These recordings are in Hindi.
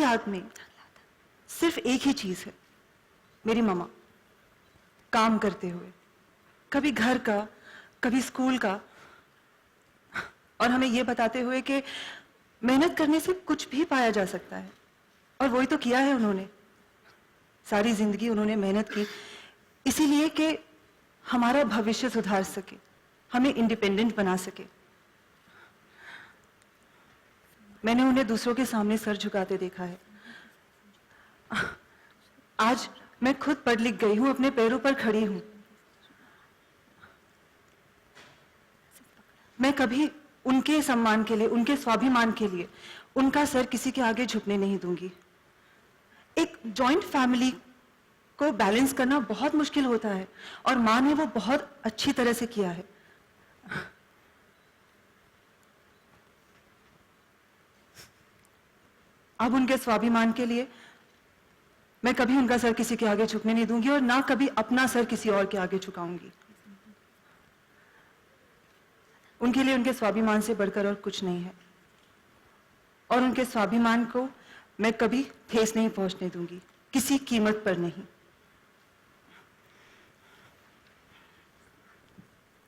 हाथ में सिर्फ एक ही चीज है, मेरी मम्मा। काम करते हुए, कभी घर का, कभी स्कूल का, और हमें यह बताते हुए कि मेहनत करने से कुछ भी पाया जा सकता है। और वही तो किया है उन्होंने। सारी जिंदगी उन्होंने मेहनत की, इसीलिए कि हमारा भविष्य सुधार सके, हमें इंडिपेंडेंट बना सके। मैंने उन्हें दूसरों के सामने सर झुकाते देखा है। आज मैं खुद पढ़ लिख गई हूं, अपने पैरों पर खड़ी हूं। मैं कभी उनके सम्मान के लिए, उनके स्वाभिमान के लिए उनका सर किसी के आगे झुकने नहीं दूंगी। एक जॉइंट फैमिली को बैलेंस करना बहुत मुश्किल होता है, और मां ने वो बहुत अच्छी तरह से किया है। अब उनके स्वाभिमान के लिए मैं कभी उनका सर किसी के आगे झुकने नहीं दूंगी, और ना कभी अपना सर किसी और के आगे झुकाऊंगी। उनके लिए उनके स्वाभिमान से बढ़कर और कुछ नहीं है, और उनके स्वाभिमान को मैं कभी ठेस नहीं पहुंचने दूंगी, किसी कीमत पर नहीं।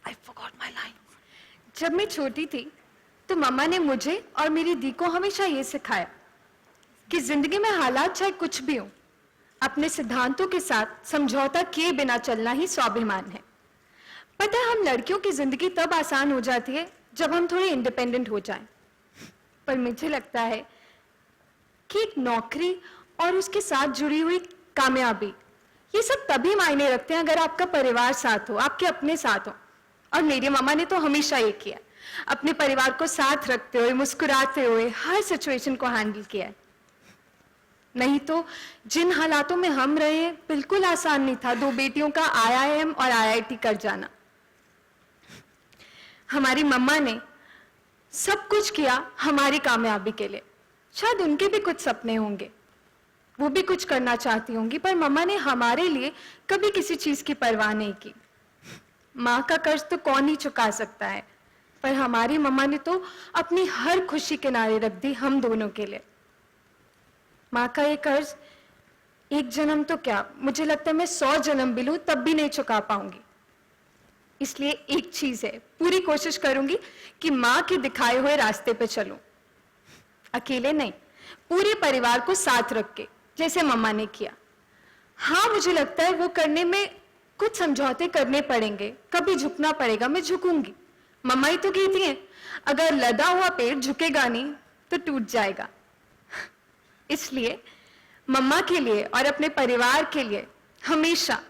I forgot my line. जब मैं छोटी थी तो मम्मा ने मुझे और मेरी दी को हमेशा ये सिखाया कि जिंदगी में हालात चाहे कुछ भी हो, अपने सिद्धांतों के साथ समझौता किए बिना चलना ही स्वाभिमान है। पता है, हम लड़कियों की जिंदगी तब आसान हो जाती है जब हम थोड़े इंडिपेंडेंट हो जाएं। पर मुझे लगता है कि एक नौकरी और उसके साथ जुड़ी हुई कामयाबी, ये सब तभी मायने रखते हैं अगर आपका परिवार साथ हो, आपके अपने साथ हो। और मेरी मामा ने तो हमेशा ये किया, अपने परिवार को साथ रखते हुए, मुस्कुराते हुए हर सिचुएशन को हैंडल किया है। नहीं तो जिन हालातों में हम रहे, बिल्कुल आसान नहीं था 2 बेटियों का IIM और IIT कर जाना। हमारी मम्मा ने सब कुछ किया हमारी कामयाबी के लिए। शायद उनके भी कुछ सपने होंगे, वो भी कुछ करना चाहती होंगी, पर मम्मा ने हमारे लिए कभी किसी चीज की परवाह नहीं की। माँ का कर्ज तो कौन ही चुका सकता है, पर हमारी मम्मा ने तो अपनी हर खुशी किनारे रख दी हम दोनों के लिए। माँ का ये कर्ज एक जन्म तो क्या, मुझे लगता है मैं 100 जन्म भी लूं तब भी नहीं चुका पाऊंगी। इसलिए एक चीज है, पूरी कोशिश करूंगी कि माँ के दिखाए हुए रास्ते पे चलूं, अकेले नहीं, पूरे परिवार को साथ रख के, जैसे मम्मा ने किया। हाँ, मुझे लगता है वो करने में कुछ समझौते करने पड़ेंगे, कभी झुकना पड़ेगा, मैं झुकूंगी। मम्मा ही तो कहती हैं, अगर लदा हुआ पेड़ झुकेगा नहीं तो टूट जाएगा। इसलिए मम्मा के लिए और अपने परिवार के लिए हमेशा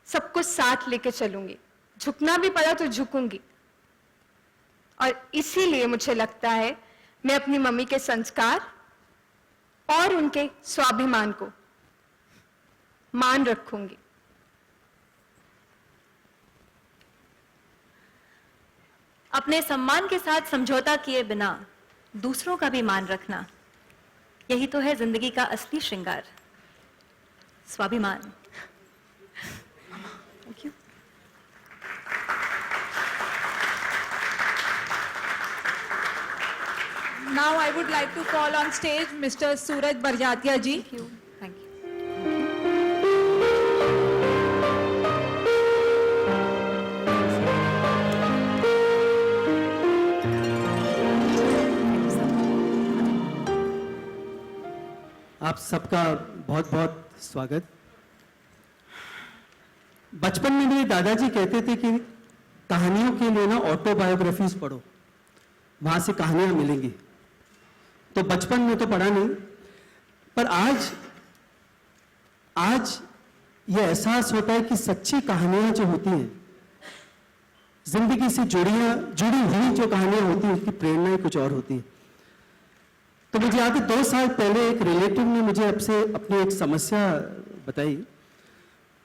सब कुछ साथ लेके चलूंगी, झुकना भी पड़ा तो झुकूंगी। और इसीलिए मुझे लगता है मैं अपनी मम्मी के संस्कार और उनके स्वाभिमान को मान रखूंगी। अपने सम्मान के साथ समझौता किए बिना दूसरों का भी मान रखना, यही तो है जिंदगी का असली श्रृंगार, स्वाभिमान। Thank you. Now I would like to call on stage Mr. Suraj Barjatia ji. Thank you. Thank you. आप सबका बहुत बहुत स्वागत। बचपन में मेरे दादाजी कहते थे कि कहानियों के लिए ना ऑटोबायोग्राफीज पढ़ो, वहां से कहानियां मिलेंगी। तो बचपन में तो पढ़ा नहीं, पर आज ये एहसास होता है कि सच्ची कहानियां जो होती हैं, जिंदगी से जुड़ी हुई जो कहानियां होती हैं, उसकी प्रेरणाएं कुछ और होती है। तो मुझे याद है 2 साल पहले एक रिलेटिव ने मुझे अपनी एक समस्या बताई।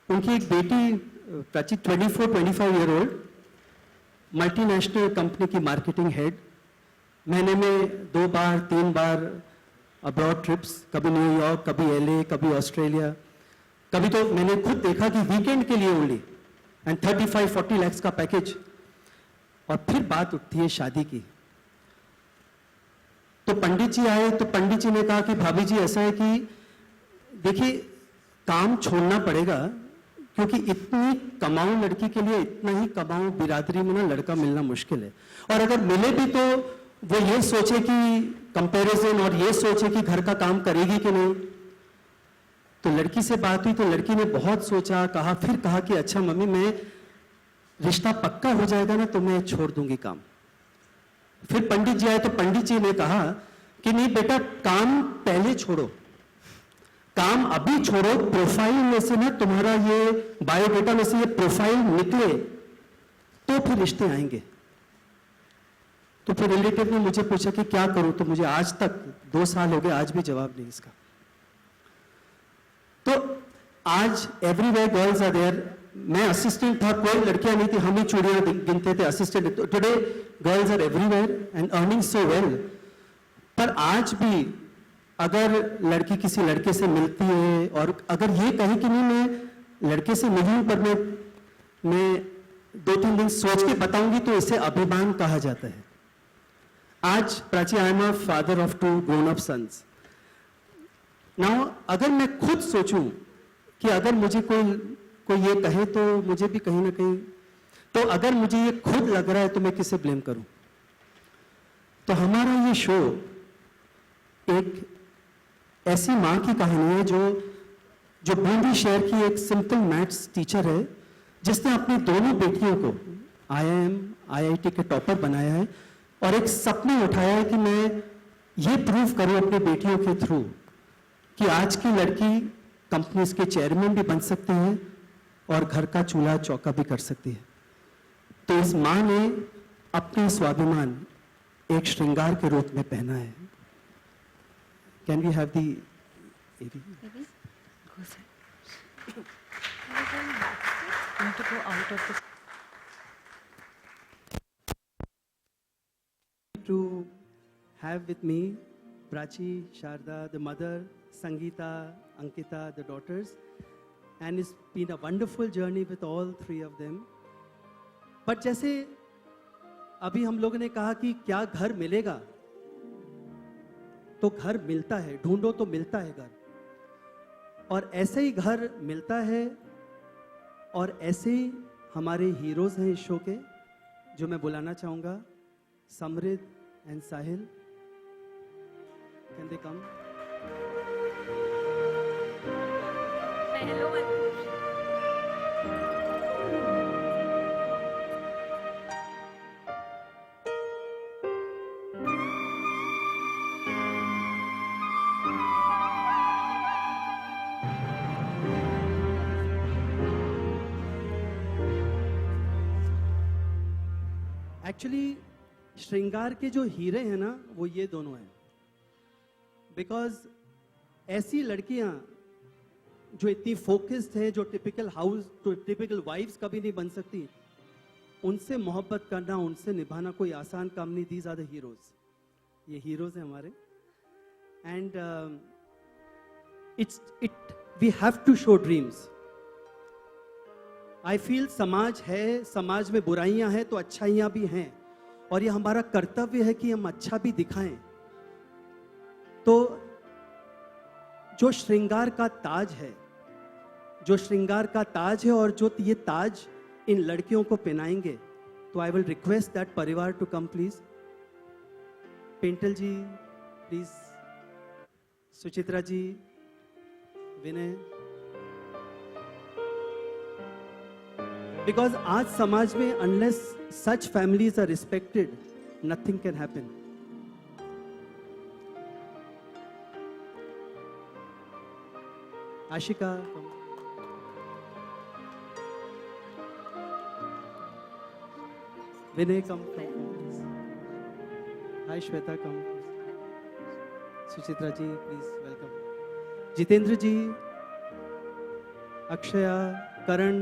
उनकी एक बेटी Prachi 24-25 year old, multinational company की मार्केटिंग हेड, महीने में 2 बार 3 बार अब्रॉड ट्रिप्स, कभी न्यूयॉर्क, कभी LA, कभी ऑस्ट्रेलिया, कभी तो मैंने खुद देखा कि वीकेंड के लिए ओनली, एंड 35-40 लाख का पैकेज। और फिर बात उठती है शादी की। तो पंडित जी आए तो पंडित जी ने कहा कि भाभी जी ऐसा है कि देखिए काम छोड़ना पड़ेगा, क्योंकि इतनी कमाऊं लड़की के लिए इतना ही कमाऊं बिरादरी में ना लड़का मिलना मुश्किल है। और अगर मिले भी तो वो ये सोचे कि कंपैरिजन, और ये सोचे कि घर का काम करेगी कि नहीं। तो लड़की से बात हुई तो लड़की ने बहुत सोचा, कहा, फिर कहा कि अच्छा मम्मी, मैं रिश्ता पक्का हो जाएगा ना तो मैं छोड़ दूंगी काम। फिर पंडित जी आए तो पंडित जी ने कहा कि नहीं बेटा, काम पहले छोड़ो, काम अभी छोड़ो, प्रोफाइल में से ना तुम्हारा ये बायोडेटा में से ये प्रोफाइल निकले तो फिर रिश्ते आएंगे। तो फिर रिलेटिव ने मुझे पूछा कि क्या करूं, तो मुझे आज तक 2 साल हो गए, आज भी जवाब नहीं इसका। तो आज एवरीवेयर गर्ल्स आर देयर। मैं असिस्टेंट था, कोई लड़कियां नहीं थी, हम ही चूड़ियां गिनते थे assistant. Today girls are everywhere and earning so well. पर आज भी अगर लड़की किसी लड़के से मिलती है और अगर ये कहे कि नहीं मैं लड़के से नहीं हूं पर मैं 2-3 दिन सोच के बताऊंगी, तो इसे अभिमान कहा जाता है। आज Prachi, I am a father of 2 grown up sons. Now अगर मैं खुद सोचूं कि अगर मुझे कोई ये कहे तो मुझे भी कहीं ना कहीं, तो अगर मुझे ये खुद लग रहा है तो मैं किसे ब्लेम करूं। तो हमारा ये शो एक ऐसी मां की कहानी है जो बूंदी शहर की एक सिंपल मैथ्स टीचर है, जिसने अपनी दोनों बेटियों को IIM IIT के टॉपर बनाया है और एक सपना उठाया है कि मैं ये प्रूव करूं अपनी बेटियों के थ्रू कि आज की लड़की कंपनीज के चेयरमैन भी बन सकती है और घर का चूल्हा चौका भी कर सकती है। तो इस मां ने अपने स्वाभिमान एक श्रृंगार के रूप में पहना है। Can we have the AV? Want to go out of this. To have with me Prachi, Sharda, the mother, Sangeeta, Ankita, the daughters, and it's been a wonderful journey with all 3 of them. But जैसे अभी हम लोगों ने कहा कि क्या घर मिलेगा, तो घर मिलता है, ढूंढो तो मिलता है घर। और ऐसे ही घर मिलता है और ऐसे ही हमारे हीरोज हैं इस शो के, जो मैं बुलाना चाहूंगा, समृद्ध and Sahil. Can they come? Actually श्रृंगार के जो हीरे हैं ना, वो ये दोनों हैं। बिकॉज ऐसी लड़कियां जो इतनी फोकस्ड हैं, जो टिपिकल वाइफ्स कभी नहीं बन सकती, उनसे मोहब्बत करना, उनसे निभाना कोई आसान काम नहीं। These are the heroes. ये हीरोज हैं हमारे। And we have to show dreams. I feel समाज है, समाज में बुराइयां हैं तो अच्छाइयां भी हैं, और ये हमारा कर्तव्य है कि हम अच्छा भी दिखाएं। तो जो श्रृंगार का ताज है, और जो ये ताज इन लड़कियों को पहनाएंगे, तो आई विल रिक्वेस्ट दैट परिवार to come please. Pental ji please, Suchitra ji, Vinay. Because आज समाज में unless such families are respected, nothing can happen. Ashika, come. Vinay, come. Hi, Shweta, come. Suchitra ji, please welcome. Jitendra ji, Akshaya, Karan.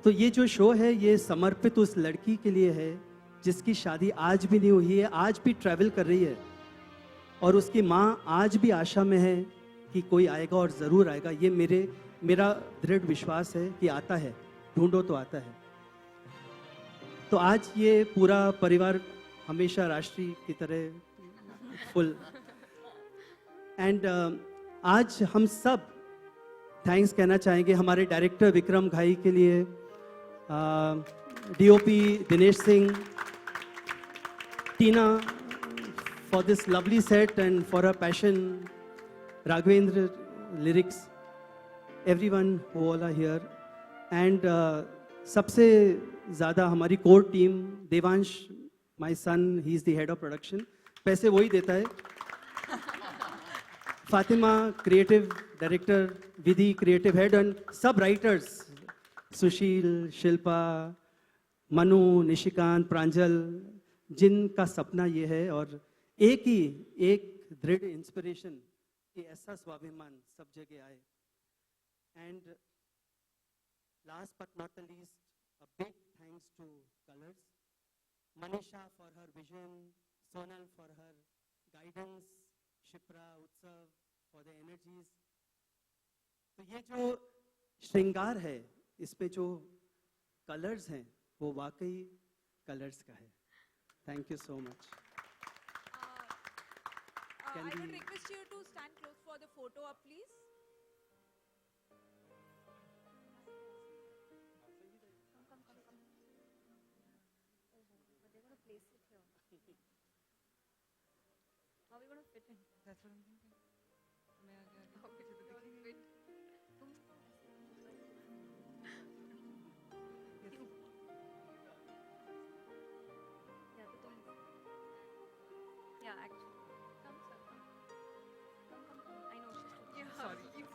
तो ये जो शो है ये समर्पित उस लड़की के लिए है जिसकी शादी आज भी नहीं हुई है, आज भी ट्रैवल कर रही है और उसकी माँ आज भी आशा में है कि कोई आएगा और ज़रूर आएगा। ये मेरा दृढ़ विश्वास है कि आता है, ढूंढो तो आता है। तो आज ये पूरा परिवार हमेशा राष्ट्रीय की तरह फुल एंड आज हम सब थैंक्स कहना चाहेंगे हमारे डायरेक्टर विक्रम घाई के लिए, DOP Dinesh Singh, Tina for this lovely set and for her passion, Raghavendra lyrics, everyone who all are here, and सबसे ज़्यादा हमारी core team, Devansh, my son, he is the head of production, पैसे वही देता है, Fatima creative director, Vidhi creative head and सब राइटर्स, सुशील, शिल्पा, मनु, निशिकांत, प्रांजल, जिनका सपना ये है और एक दृढ़ इंस्पिरेशन कि ऐसा स्वाभिमान सब जगह आए। And last but not the least, a big thanks two colours, Manisha for her vision, Sonal for her guidance, Shipra, उत्सव फॉर द एनर्जीज। तो ये जो श्रृंगार है, इस पे जो कलर्स हैं वो वाकई कलर्स का है। Thank you so much. I would request you to stand close for the photo up, please. Yeah, actually. Come, sir. Come. I know she's sorry. Wait.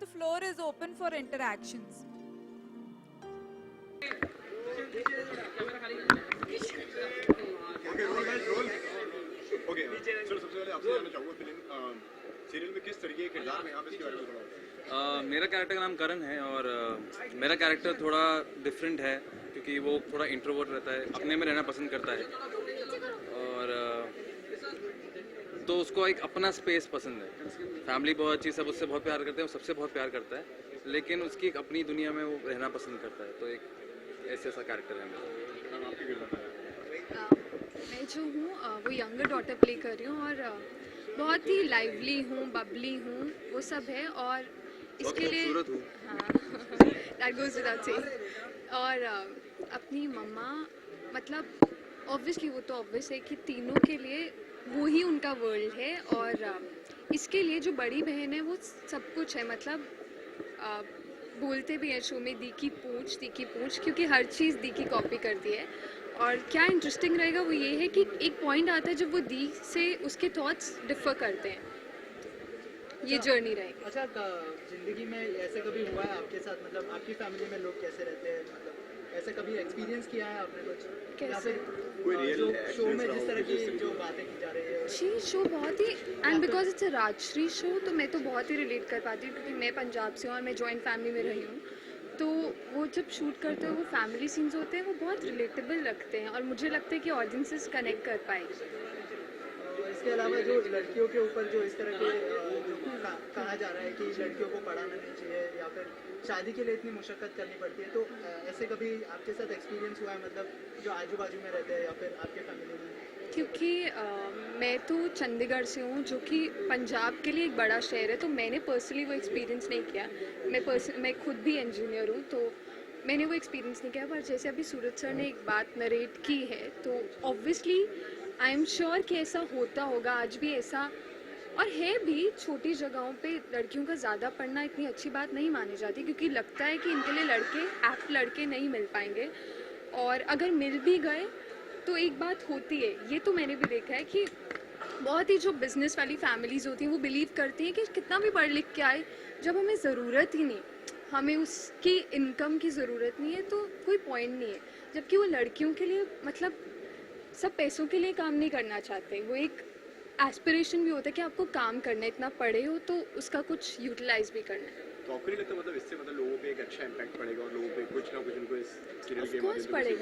the floor is open for interactions. Okay sir, सबसे पहले आपसे जानना चाहूँगा फिल्म सीरियल में किस तरीके के किरदार में आप इसके बारे में बताओ। मेरा कैरेक्टर का नाम करण है और मेरा कैरेक्टर थोड़ा डिफरेंट है क्योंकि वो थोड़ा इंट्रोवर्ट रहता है, अपने में रहना पसंद करता है और तो उसको एक अपना स्पेस पसंद है। फैमिली बहुत अच्छी, सब उससे बहुत प्यार करते हैं, वो सबसे बहुत प्यार करता है, लेकिन उसकी एक अपनी दुनिया में वो रहना पसंद करता है। तो एक ऐसा कैरेक्टर है मेरा। मैं जो हूँ वो यंगर डॉटर प्ले कर रही हूँ और बहुत ही लाइवली हूँ, बबली हूँ, वो सब है और इसके लिए दैट गोज़ विदाउट सेइंग। और अपनी मम्मा, मतलब ऑब्वियसली वो तो ऑब्वियस है कि तीनों के लिए वो ही उनका वर्ल्ड है और इसके लिए जो बड़ी बहन है वो सब कुछ है। मतलब बोलते भी हैं शो में दी की पूंछ, क्योंकि हर चीज़ दी की कॉपी करती है। और क्या इंटरेस्टिंग रहेगा वो ये है कि एक पॉइंट आता है जब वो दी से उसके थॉट्स डिफर करते हैं, ये जर्नी रहेगी। अच्छा, जिंदगी में ऐसे कभी हुआ है आपके साथ, मतलब आपकी फैमिली में लोग कैसे रहते हैं, मतलब ऐसे कभी एक्सपीरियंस किया है आपने कुछ? कैसे? कोई रियल जो शो में जिस तरह की जो बातें की जा रही है जी, शो बहुत ही, and because it's a Rajshri show तो मैं तो बहुत ही रिलेट कर पाती हूँ क्योंकि मैं पंजाब से हूँ और मैं जॉइंट फैमिली में रही हूँ। तो वो जब शूट करते हैं वो फैमिली सीन्स होते हैं, वो बहुत रिलेटेबल लगते हैं और मुझे लगता है कि ऑडियंसेस कनेक्ट कर पाएंगे। इसके अलावा जो लड़कियों के ऊपर जो इस तरह के जो कहा जा रहा है कि लड़कियों को पढ़ाना नहीं चाहिए या फिर शादी के लिए इतनी मुशक्कत करनी पड़ती है, तो ऐसे कभी आपके साथ एक्सपीरियंस हुआ है, मतलब जो आजू बाजू में रहते हैं या फिर आपके फैमिली में? क्योंकि मैं तो चंडीगढ़ से हूँ जो कि पंजाब के लिए एक बड़ा शहर है, तो मैंने पर्सनली वो एक्सपीरियंस नहीं किया। मैं खुद भी इंजीनियर हूँ तो मैंने वो एक्सपीरियंस नहीं किया। पर जैसे अभी सूरज सर ने एक बात नरेट की है तो ऑब्वियसली आई एम श्योर कि ऐसा होता होगा, आज भी ऐसा और है भी। छोटी जगहों पे लड़कियों का ज़्यादा पढ़ना इतनी अच्छी बात नहीं मानी जाती क्योंकि लगता है कि इनके लिए एप्ट लड़के नहीं मिल पाएंगे, और अगर मिल भी गए तो एक बात होती है, ये तो मैंने भी देखा है कि बहुत ही जो बिज़नेस वाली फैमिलीज़ होती हैं वो बिलीव करती हैं कि कितना भी पढ़ लिख के आए, जब हमें ज़रूरत ही नहीं, हमें उसकी इनकम की ज़रूरत नहीं है तो कोई पॉइंट नहीं है। जबकि वो लड़कियों के लिए मतलब सब पैसों के लिए काम नहीं करना चाहते, वो एक एस्पिरेशन भी होता है कि आपको काम करना है, इतना पढ़े हो तो उसका कुछ यूटिलाइज भी करना है। तो आपको नहीं लगता मतलब इससे मतलब लोगों पे एक अच्छा इम्पैक्ट पड़ेगा और लोगों पे कुछ ना कुछ उनको इस सीरियल के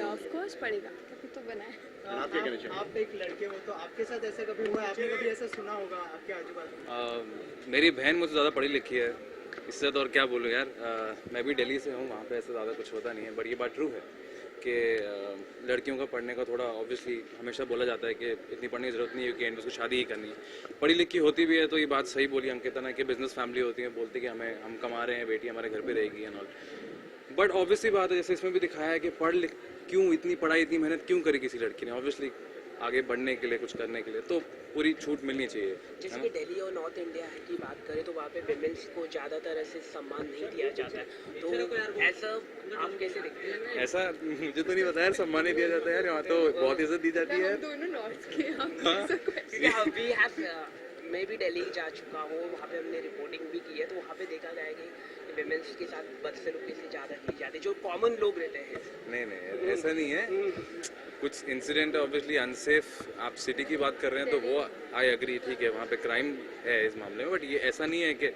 ऑफ कोर्स पड़ेगा, तभी तो बना है। आप क्या कहना चाहेंगे? आप एक लड़के हो तो आपके साथ ऐसा कभी हुआ है, आपने कभी ऐसा सुना होगा आपके आजू बाजू? मेरी बहन मुझसे ज़्यादा पढ़ी लिखी है, इससे तो और क्या बोलूँ यार। मैं भी दिल्ली से हूँ, वहाँ पे ऐसा ज़्यादा कुछ होता नहीं है, बट ये बात ट्रू है कि लड़कियों का पढ़ने का थोड़ा ऑब्वियसली हमेशा बोला जाता है कि इतनी पढ़ने की ज़रूरत नहीं है कि एंड उसको शादी ही करनी है। पढ़ी लिखी होती भी है तो ये बात सही बोली अंकिता ने कि बिजनेस फैमिली होती है, बोलती कि हम कमा रहे हैं, बेटी हमारे घर पे रहेगी एंड ऑल। बट ऑब्वियसली बात है, जैसे इसमें भी दिखाया है कि पढ़ लिख क्यों इतनी पढ़ाई इतनी मेहनत क्यों करी किसी लड़की ने, ऑब्वियसली आगे बढ़ने के लिए, कुछ करने के लिए, तो पूरी छूट मिलनी चाहिए। जैसे कि दिल्ली और नॉर्थ इंडिया की बात करें तो वहाँ पे विमेंस को ज़्यादातर ऐसे सम्मान नहीं दिया जाता है, तो ऐसा आप कैसे देखते हैं? ऐसा मुझे तो नहीं पता यार, सम्मान नहीं दिया जाता है यार, यहाँ तो बहुत इज्जत दी जाती है। दोनों नॉर्थ के मैं भी दिल्ली जा चुका हूँ, वहाँ पे हमने रिपोर्टिंग भी की है, तो वहाँ पे देखा गया है कि विमेंस के साथ बदसलूकी से ज़्यादा की जाती है जो कॉमन लोग रहते हैं। नहीं ऐसा नहीं है, कुछ इंसिडेंट ऑब्वियसली अनसेफ, आप सिटी की बात कर रहे हैं तो वो आई एग्री, ठीक है वहाँ पे क्राइम है इस मामले में, बट ये ऐसा नहीं है कि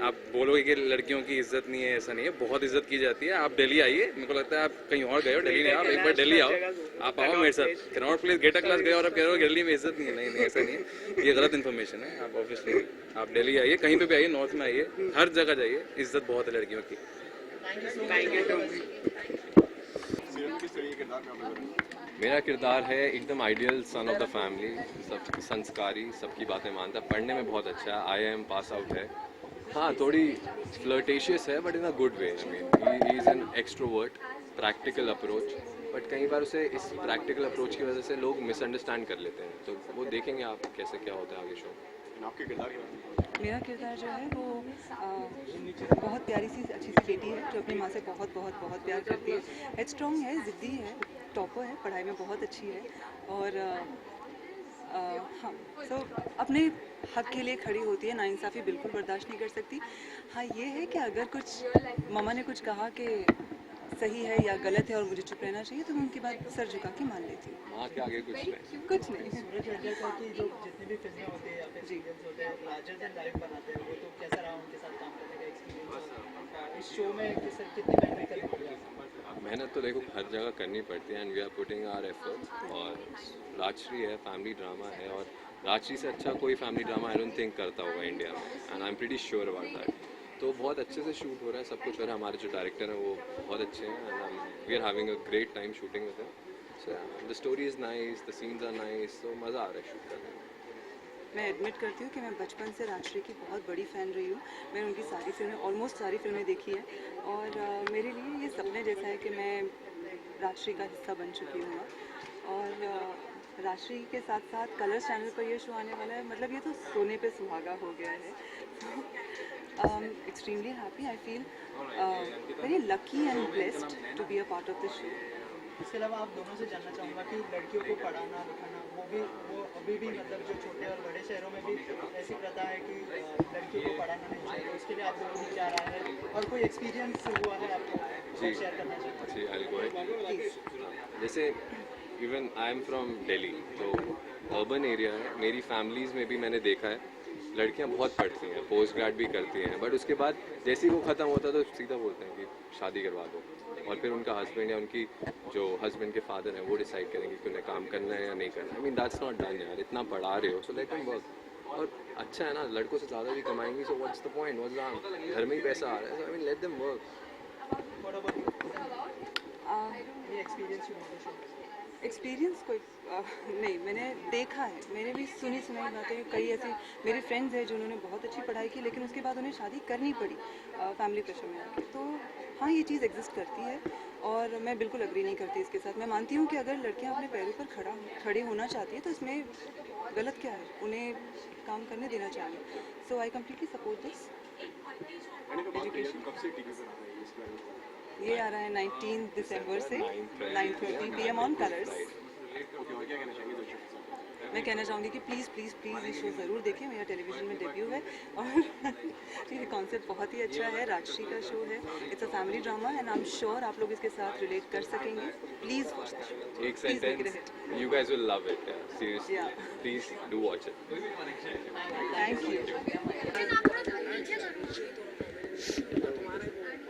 आप बोलोगे कि लड़कियों की इज्जत नहीं है, ऐसा नहीं है, बहुत इज्जत की जाती है। आप दिल्ली आइए, मेरे को लगता है आप कहीं और गए हो, दिल्ली नहीं, आप एक बार दिल्ली आओ, आप आओ मेरे साथ, कनॉट प्लेस गेटा क्लास गए और आप कह रहे हो दिल्ली में इज्जत नहीं है। नहीं ऐसा नहीं है, ये गलत इन्फॉर्मेशन है। आप ऑब्वियसली आप दिल्ली आइए, कहीं पे भी आइए, नॉर्थ में आइए, हर जगह जाइए, इज्जत बहुत है लड़कियों की। मेरा किरदार है एकदम ideal son of the family, सब संस्कारी, सबकी बातें मानता, पढ़ने में बहुत अच्छा है, IIM पास आउट है। हाँ, थोड़ी फ्लर्टेशियस है but in a good way. I mean he is an extrovert, practical approach, but कई बार उसे इस प्रैक्टिकल अप्रोच की वजह से लोग मिसअंडरस्टैंड कर लेते हैं, तो वो देखेंगे आप कैसे क्या होता है आगे शो। आपके किरदार क्या? मेरा किरदार जो है वो बहुत प्यारी सी अच्छी सी बेटी है जो अपनी माँ से बहुत बहुत बहुत प्यार करती है, हेडस्ट्रॉन्ग है, ज़िद्दी है, टॉपर है, पढ़ाई में बहुत अच्छी है और हाँ, तो अपने हक के लिए खड़ी होती है, नाइंसाफ़ी बिल्कुल बर्दाश्त नहीं कर सकती। हाँ, ये है कि अगर कुछ मम्मा ने कुछ कहा कि सही है या गलत है और मुझे चुप रहना चाहिए, तो मैं उनकी बात सर झुका के मान लेती हूँ। माँ के आगे कुछ नहीं। कुछ नहीं। सूरज बड़जात्या की जो जितनी भी फिल्में होती है या फिर सीरियल्स होते हैं लार्जर देन लाइफ बनाते हैं, वो तो कैसा रहा उनके साथ काम करने का एक्सपीरियंस? इस शो में कितनी मेहनत करनी पड़ी आपको? मेहनत तो देखो हर जगह करनी पड़ती है and we are putting our efforts. और राजश्री है, फैमिली ड्रामा है, और राजश्री से अच्छा कोई family drama I don't think करता होगा इंडिया में, and I am pretty sure about that. तो बहुत अच्छे से शूट हो रहा है, सब कुछ हो रहा है। हमारे जो डायरेक्टर हैं वो बहुत अच्छे हैं and we are having a great time shooting with them. So the story is nice, the scenes are nice, तो मज़ा आ रहा है शूट करने में। मैं एडमिट करती हूँ कि मैं बचपन से राजश्री की बहुत बड़ी फ़ैन रही हूँ। मैंने उनकी सारी फिल्में, ऑलमोस्ट सारी फिल्में देखी है, और मेरे लिए ये सपने जैसा है कि मैं राजश्री का हिस्सा बन चुकी हूँ। और राजश्री के साथ साथ कलर्स चैनल पर ये शो आने वाला है, मतलब ये तो सोने पे सुहागा हो गया है। Extremely happy, I feel very lucky and blessed to be a part of the show. इसके अलावा आप दोनों से जानना चाहूँगा कि लड़कियों को पढ़ाना लिखाना वो अभी भी मतलब जो छोटे और बड़े शहरों में भी ऐसी प्रथा है कि लड़कियों को पढ़ाना नहीं चाहिए, उसके लिए आप दोनों से क्या राय है और कोई एक्सपीरियंस हुआ है आपको जी शेयर करना चाहिए? जी, आई विल गो अहेड। जैसे even I am from Delhi, तो अर्बन एरिया है, मेरी फैमिलीज़ में भी मैंने देखा है लड़कियां बहुत पढ़ती हैं, पोस्ट ग्रेड भी करती हैं, बट उसके बाद जैसे ही वो ख़त्म होता है तो सीधा बोलते हैं कि शादी करवा दो, और फिर उनका हस्बैंड या उनकी जो हस्बैंड के फादर हैं वो डिसाइड करेंगे कि उन्हें काम करना है या नहीं करना है। I mean that's not done यार, इतना पढ़ा रहे हो सो लेट देम वर्क। और अच्छा है ना, लड़कों से ज़्यादा भी कमाएंगी, so what's the point, what's the घर में ही पैसा आ रहा है, so I mean let them work. Experience कोई नहीं, मैंने देखा है, मैंने भी सुनी सुनाई बातें, कई ऐसी मेरी फ्रेंड्स हैं जिन्होंने बहुत अच्छी पढ़ाई की लेकिन उसके बाद उन्हें शादी करनी पड़ी फैमिली प्रेशर में आके। तो हाँ, ये चीज़ एग्जिस्ट करती है और मैं बिल्कुल अग्री नहीं करती इसके साथ। मैं मानती हूँ कि अगर लड़कियाँ अपने पैरों पर खड़े होना चाहती है तो इसमें गलत क्या है, उन्हें काम करने देना चाहिए। So I completely support this education. कब से टीवी पर आ रहा है इसके बारे में? ये आ रहा है 19 दिसंबर से 9:30 PM ऑन कलर्स। ओके, और क्या कहना चाहेंगे दर्शकों के साथ? मैं कहना चाहूँगी कि प्लीज़ प्लीज़ प्लीज़ ये शो ज़रूर देखें, मेरा टेलीविज़न में डेब्यू है और ये कॉन्सेप्ट बहुत ही अच्छा है, राजश्री का शो है, it's a family drama and I am sure आप लोग इसके साथ रिलेट कर सकेंगे। प्लीज़ वॉच द शो, एक please make it a sentence, hit. You guys will love it, seriously, Yeah. Please do watch it. Thank you.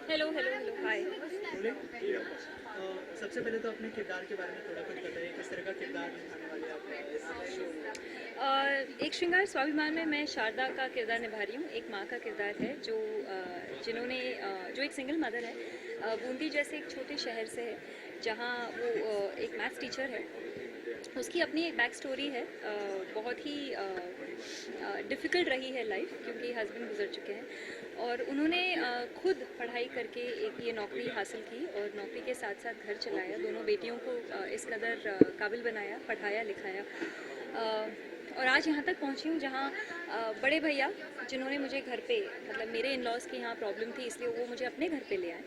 Hello hello hello, hi. तो सबसे पहले तो अपने किरदार के बारे में थोड़ा कुछ बताइए, किस तरह का किरदार निभाने वाले आप इस शो? एक श्रृंगार स्वाभिमान में मैं शारदा का किरदार निभा रही हूँ। एक माँ का किरदार है जो जिन्होंने जो एक सिंगल मदर है, बूंदी जैसे एक छोटे शहर से है जहाँ वो एक मैथ्स टीचर है। उसकी अपनी एक बैक स्टोरी है, बहुत ही डिफ़िकल्ट रही है लाइफ क्योंकि हस्बैंड गुजर चुके हैं और उन्होंने खुद पढ़ाई करके एक ये नौकरी हासिल की और नौकरी के साथ साथ घर चलाया, दोनों बेटियों को इस कदर काबिल बनाया, पढ़ाया लिखाया और आज यहाँ तक पहुँची हूँ जहाँ बड़े भैया जिन्होंने मुझे घर पे, मतलब मेरे इन लॉज की यहाँ प्रॉब्लम थी इसलिए वो मुझे अपने घर पे ले आए।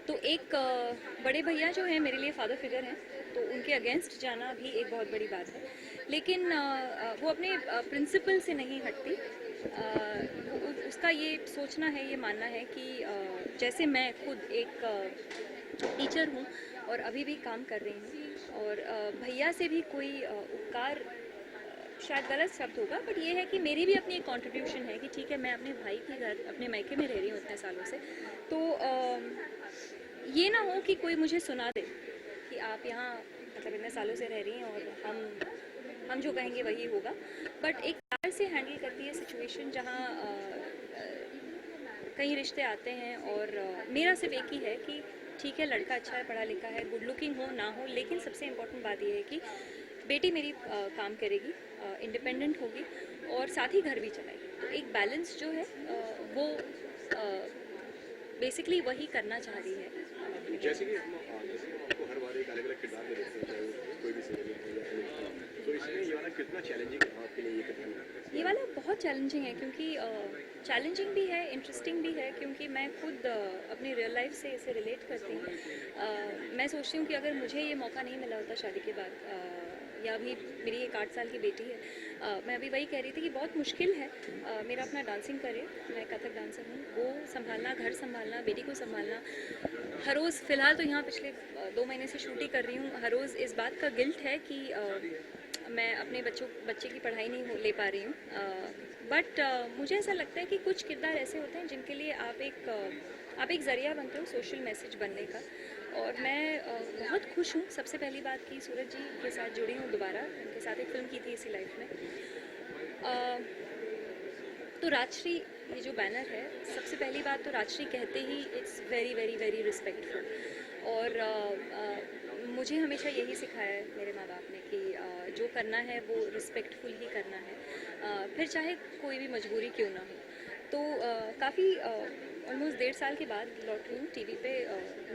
तो एक बड़े भैया जो है मेरे लिए फादर फिगर हैं, तो उनके अगेंस्ट जाना भी एक बहुत बड़ी बात है, लेकिन वो अपने प्रिंसिपल से नहीं हटती। उसका ये सोचना है, ये मानना है कि जैसे मैं खुद एक टीचर हूँ और अभी भी काम कर रही हूँ और भैया से भी कोई उपकार शायद गलत शब्द होगा, बट ये है कि मेरी भी अपनी एक कंट्रीब्यूशन है कि ठीक है मैं अपने भाई के घर अपने मायके में रह रही हूँ इतने सालों से, तो ये ना हो कि कोई मुझे सुना दे कि आप यहाँ मतलब इतने सालों से रह रही हैं और हम जो कहेंगे वही होगा, बट एक प्यार से हैंडल करती है सिचुएशन जहाँ कई रिश्ते आते हैं और मेरा सिर्फ एक ही है कि ठीक है लड़का अच्छा है, पढ़ा लिखा है, गुड लुकिंग हो ना हो, लेकिन सबसे इम्पोर्टेंट बात यह है कि बेटी मेरी काम करेगी, इंडिपेंडेंट होगी और साथ ही घर भी चलाएगी। तो एक बैलेंस जो है वो बेसिकली वही करना चाह रही है। जैसे कि आपको हर बार एक अलग अलग किरदार में देखते हैं, चाहे वो कोई भी सीरियल हो या फिल्म, तो इसमें ये वाला कितना चैलेंजिंग है आपके लिए ये कितना? ये वाला बहुत चैलेंजिंग है क्योंकि चैलेंजिंग भी है, इंटरेस्टिंग भी है क्योंकि मैं खुद अपनी रियल लाइफ से इसे रिलेट करती हूँ। मैं सोचती हूँ कि अगर मुझे ये मौका नहीं मिला होता शादी के बाद या अभी मेरी एक 8 साल की बेटी है, मैं अभी वही कह रही थी कि बहुत मुश्किल है मेरा अपना डांसिंग करियर, मैं कथक डांसर हूँ, वो संभालना, घर संभालना, बेटी को संभालना। हर रोज़ फ़िलहाल तो यहाँ पिछले 2 महीने से शूटिंग कर रही हूँ, हर रोज़ इस बात का गिल्ट है कि मैं अपने बच्चे की पढ़ाई नहीं ले पा रही हूँ। बट मुझे ऐसा लगता है कि कुछ किरदार ऐसे होते हैं जिनके लिए आप एक ज़रिया बनते हो सोशल मैसेज बनने का। और मैं बहुत खुश हूँ, सबसे पहली बात कि सूरज जी के साथ जुड़ी हूँ दोबारा, उनके साथ एक फ़िल्म की थी इसी लाइफ में। तो राजश्री ये जो बैनर है, सबसे पहली बात तो राजश्री कहते ही it's very very very respectful. और मुझे हमेशा यही सिखाया है मेरे माँ बाप ने कि जो करना है वो रिस्पेक्टफुल ही करना है, फिर चाहे कोई भी मजबूरी क्यों ना हो। तो काफ़ी ऑलमोस्ट 1.5 साल के बाद लौट रही हूँ, टीवी पे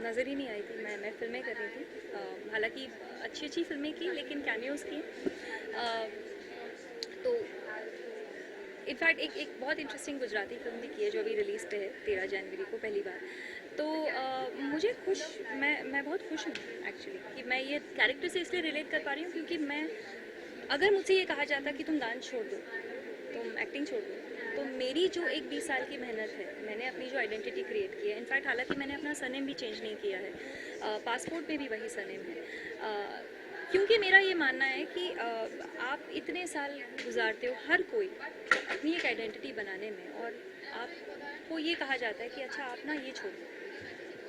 नज़र ही नहीं आई थी, मैं फिल्में कर रही थी, हालांकि अच्छी फिल्में की लेकिन कैमियोज़ की। तो इनफैक्ट एक बहुत इंटरेस्टिंग गुजराती फिल्म भी की है जो अभी रिलीज पे है 13 जनवरी को पहली बार। तो मुझे मैं बहुत खुश हूँ एक्चुअली कि मैं ये कैरेक्टर से इसलिए रिलेट कर पा रही हूँ क्योंकि अगर मुझसे ये कहा जाता कि तुम डांस छोड़ दो, तुम एक्टिंग छोड़ दो, तो मेरी जो एक 20 साल की मेहनत है, मैंने अपनी जो आइडेंटिटी क्रिएट की है, इनफैक्ट हालांकि मैंने अपना सरनेम भी चेंज नहीं किया है, पासपोर्ट पे भी वही सरनेम है, क्योंकि मेरा ये मानना है कि आप इतने साल गुजारते हो हर कोई अपनी एक आइडेंटिटी बनाने में, और आपको ये कहा जाता है कि अच्छा आप ना ये छोड़ दो,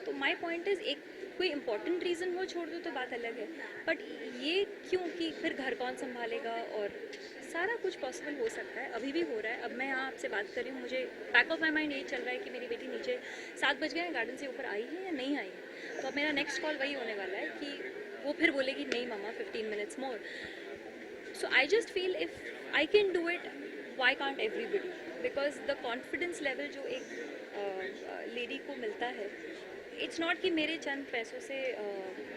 तो माय पॉइंट इज़ एक कोई इंपॉर्टेंट रीज़न वो छोड़ दो तो बात अलग है, बट ये क्यों कि फिर घर कौन संभालेगा, और सारा कुछ पॉसिबल हो सकता है, अभी भी हो रहा है। अब मैं यहाँ आपसे बात कर रही हूँ, मुझे बैक ऑफ माई माइंड यही चल रहा है कि मेरी बेटी नीचे 7 बज गए हैं, गार्डन से ऊपर आई है या नहीं आई है, तो अब मेरा नेक्स्ट कॉल वही होने वाला है कि वो फिर बोलेगी नहीं मम्मा 15 minutes more. So I just feel if I can do it, why can't everybody, because the confidence level जो एक लेडी को मिलता है, इट्स नॉट कि मेरे चंद पैसों से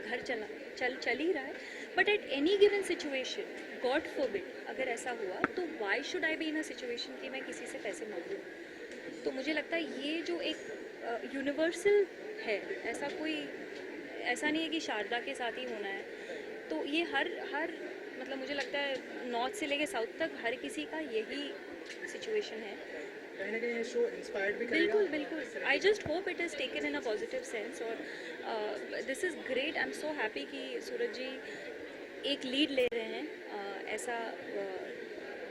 घर चल ही रहा है, but at any given situation, God forbid अगर ऐसा हुआ तो why should I be in a situation कि मैं किसी से पैसे मांगूं। तो मुझे लगता है ये जो एक यूनिवर्सल है, ऐसा नहीं है कि शारदा के साथ ही होना है, तो ये हर मतलब मुझे लगता है नॉर्थ से लेके साउथ तक हर किसी का यही सिचुएशन है। कहीं ना कहीं शो इंस्पायर्ड भी करेगा। बिल्कुल I just hope it is taken in a positive sense, और this is great. I am so happy कि सूरज जी एक लीड ले रहे हैं ऐसा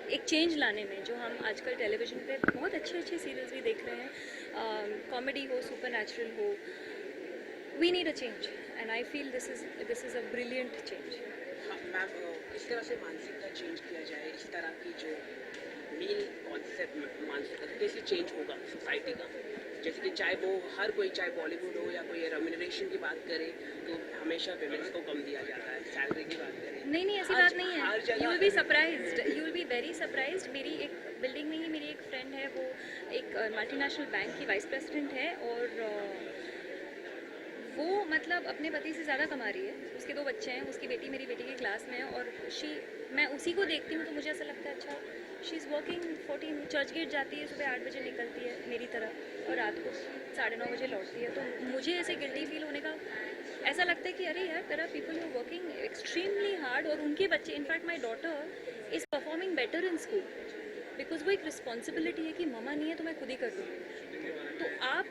एक चेंज लाने में, जो हम आजकल टेलीविज़न पे बहुत अच्छे सीरियल्स भी देख रहे हैं, कॉमेडी हो, सुपर नेचुरल हो, we need a change and I feel this is a brilliant change. Ma'am, इस तरह से मानसिकता चेंज किया जाए, इस तरह की जो मेन कॉन्सेप्ट मानसिकता कैसे चेंज होगा सोसाइटी का, जैसे कि चाहे वो हर कोई, चाहे बॉलीवुड हो या कोई रेम्यूनरेशन की बात करे तो हमेशा पेमेंट्स को कम दिया जाता है, सैलरी की बात करें नहीं ऐसी बात नहीं है, you will be surprised, you will be very surprised. मेरी एक बिल्डिंग में ही मेरी एक फ्रेंड है, वो एक मल्टीनेशनल बैंक की वाइस प्रेसिडेंट है, और वो मतलब अपने पति से ज़्यादा कमा रही है, उसके 2 बच्चे हैं, उसकी बेटी मेरी बेटी की क्लास में है, और मैं उसी को देखती हूँ तो मुझे ऐसा लगता है अच्छा she is working 14, Churchgate जाती है, सुबह 8 बजे निकलती है मेरी तरह, और रात को 9:30 बजे लौटती है। तो मुझे ऐसे गिल्टी फील होने का ऐसा लगता है कि अरे यार there are people who working extremely hard, और उनके बच्चे, in fact my daughter is performing better in school, because वो एक रिस्पॉन्सिबिलिटी है कि मम्मा नहीं है तो मैं खुद ही कर दूँ। तो आप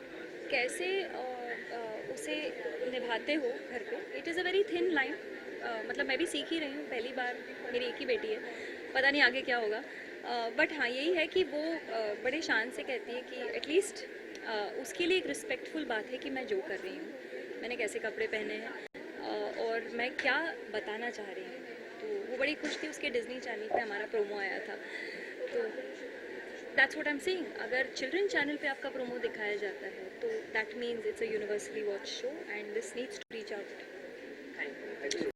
कैसे उसे निभाते हो घर पे, it is a very thin line, मतलब मैं भी सीख ही रही हूँ, पहली बार, मेरी एक ही बेटी है, पता नहीं आगे क्या होगा, बट हाँ यही है कि वो बड़े शान से कहती है कि एटलीस्ट उसके लिए एक रिस्पेक्टफुल बात है कि मैं जो कर रही हूँ, मैंने कैसे कपड़े पहने हैं और मैं क्या बताना चाह रही हूँ। तो वो बड़ी खुश थी, उसके डिज्नी चैनल पे हमारा प्रोमो आया था, तो that's what I am saying, अगर चिल्ड्रन चैनल पे आपका प्रोमो दिखाया जाता है तो that means it's a universally watch show and this needs to reach out.